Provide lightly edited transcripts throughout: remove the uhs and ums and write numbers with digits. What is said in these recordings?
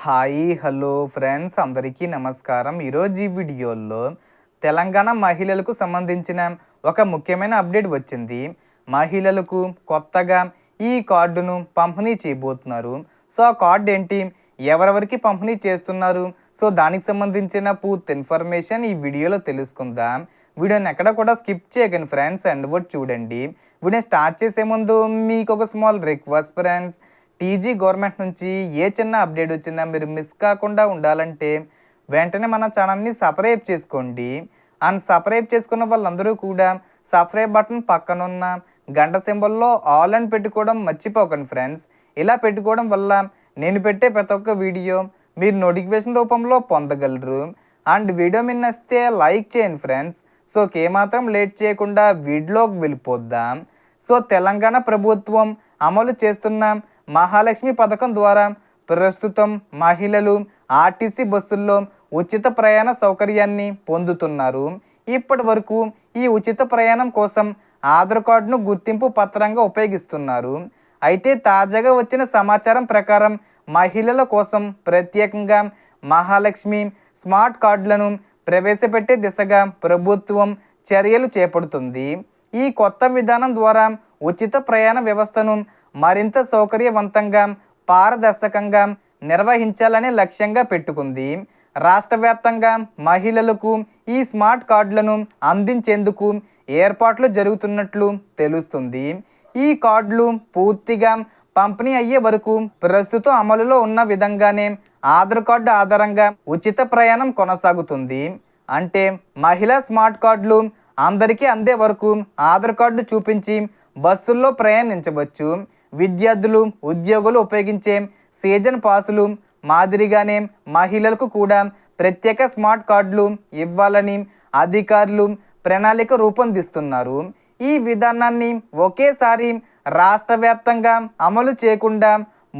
Hi hello friends అందరికీ నమస్కారం. ఈరోజు ఈ వీడియోలో తెలంగాణ మహిళలకు సంబంధించిన ఒక ముఖ్యమైన అప్డేట్ వచ్చింది. మహిళలకు కొత్తగా ఈ కార్డును పంపిణీ చేయబోతున్నారు. సో ఆ కార్డు ఏంటి, ఎవరెవరికి పంపిణీ చేస్తున్నారు, సో దానికి సంబంధించిన పూర్తి ఇన్ఫర్మేషన్ ఈ వీడియోలో తెలుసుకుందాం. వీడియోని ఎక్కడ కూడా స్కిప్ చేయకండి ఫ్రెండ్స్, అండ్ కూడా చూడండి. వీడియో స్టార్ట్ చేసే ముందు మీకు ఒక small request friends, TG government నుంచి ఏ చిన్న అప్డేట్ వచ్చినా మీరు మిస్ కాకుండా ఉండాలంటే వెంటనే మన ఛానల్ని సబ్స్క్రైబ్ చేసుకోండి. అండ్ సబ్స్క్రైబ్ చేసుకున్న వాళ్ళందరూ కూడా సబ్స్క్రైబ్ బటన్ పక్కనున్న గంట సింబల్లో ఆల్ అని పెట్టుకోవడం మర్చిపోకండి ఫ్రెండ్స్. ఇలా పెట్టుకోవడం వల్ల నేను పెట్టే ప్రతి ఒక్క వీడియో మీరు నోటిఫికేషన్ రూపంలో పొందగలరు. అండ్ వీడియో మీరు నచ్చితే లైక్ చేయండి ఫ్రెండ్స్. సో ఏమాత్రం లేట్ చేయకుండా వీడియోకి వెళ్ళిపోద్దాం. సో తెలంగాణ ప్రభుత్వం అమలు చేస్తున్న మహాలక్ష్మి పథకం ద్వారా ప్రస్తుతం మహిళలు ఆర్టీసీ బస్సుల్లో ఉచిత ప్రయాణ సౌకర్యాన్ని పొందుతున్నారు. ఇప్పటి వరకు ఈ ఉచిత ప్రయాణం కోసం ఆధార్ కార్డును గుర్తింపు పత్రంగా ఉపయోగిస్తున్నారు. అయితే తాజాగా వచ్చిన సమాచారం ప్రకారం మహిళల కోసం ప్రత్యేకంగా మహాలక్ష్మి స్మార్ట్ కార్డులను ప్రవేశపెట్టే దిశగా ప్రభుత్వం చర్యలు చేపడుతుంది. ఈ కొత్త విధానం ద్వారా ఉచిత ప్రయాణ వ్యవస్థను మరింత సౌకర్యవంతంగా పారదర్శకంగా నిర్వహించాలనే లక్ష్యంగా పెట్టుకుంది. రాష్ట్ర వ్యాప్తంగా మహిళలకు ఈ స్మార్ట్ కార్డులను అందించేందుకు ఏర్పాట్లు జరుగుతున్నట్లు తెలుస్తుంది. ఈ కార్డులు పూర్తిగా పంపిణీ అయ్యే వరకు ప్రస్తుతం అమలులో ఉన్న విధంగానే ఆధార్ కార్డు ఆధారంగా ఉచిత ప్రయాణం కొనసాగుతుంది. అంటే మహిళా స్మార్ట్ కార్డులు అందరికీ అందే వరకు ఆధార్ కార్డు చూపించి బస్సుల్లో ప్రయాణించవచ్చు. విద్యార్థులు, ఉద్యోగులు ఉపయోగించే సీజన్ పాసులు మాదిరిగానే మహిళలకు కూడా ప్రత్యేక స్మార్ట్ కార్డులు ఇవ్వాలని అధికారులు ప్రణాళిక రూపొందిస్తున్నారు. ఈ విధానాన్ని ఒకేసారి రాష్ట్ర వ్యాప్తంగా అమలు చేయకుండా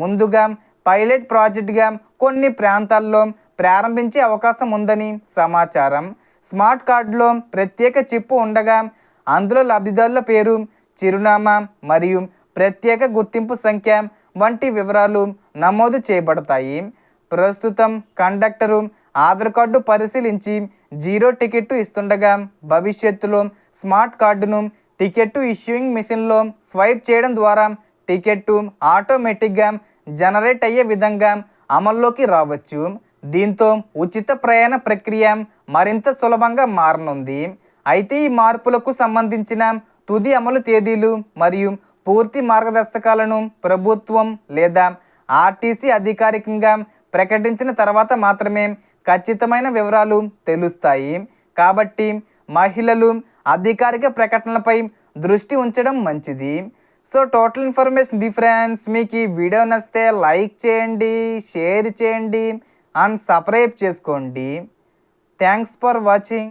ముందుగా పైలట్ ప్రాజెక్టుగా కొన్ని ప్రాంతాల్లో ప్రారంభించే అవకాశం ఉందని సమాచారం. స్మార్ట్ కార్డులో ప్రత్యేక చిప్పు ఉండగా అందులో లబ్ధిదారుల పేరు, చిరునామా మరియు ప్రత్యేక గుర్తింపు సంఖ్య వంటి వివరాలు నమోదు చేయబడతాయి. ప్రస్తుతం కండక్టరు ఆధార్ కార్డు పరిశీలించి జీరో టికెట్ ఇస్తుండగా భవిష్యత్తులో స్మార్ట్ కార్డును టికెట్ ఇష్యూయింగ్ మిషన్లో స్వైప్ చేయడం ద్వారా టికెట్ ఆటోమేటిక్గా జనరేట్ అయ్యే విధంగా అమల్లోకి రావచ్చు. దీంతో ఉచిత ప్రయాణ ప్రక్రియ మరింత సులభంగా మారనుంది. అయితే ఈ మార్పులకు సంబంధించిన తుది అమలు తేదీలు మరియు పూర్తి మార్గదర్శకాలను ప్రభుత్వం లేదా ఆర్టీసీ అధికారికంగా ప్రకటించిన తర్వాత మాత్రమే ఖచ్చితమైన వివరాలు తెలుస్తాయి. కాబట్టి మహిళలు అధికారిక ప్రకటనలపై దృష్టి ఉంచడం మంచిది. So total information friends. మీకు ఈ వీడియో నచ్చితే లైక్ చేయండి, షేర్ చేయండి అండ్ సబ్స్క్రైబ్ చేసుకోండి. Thanks for watching.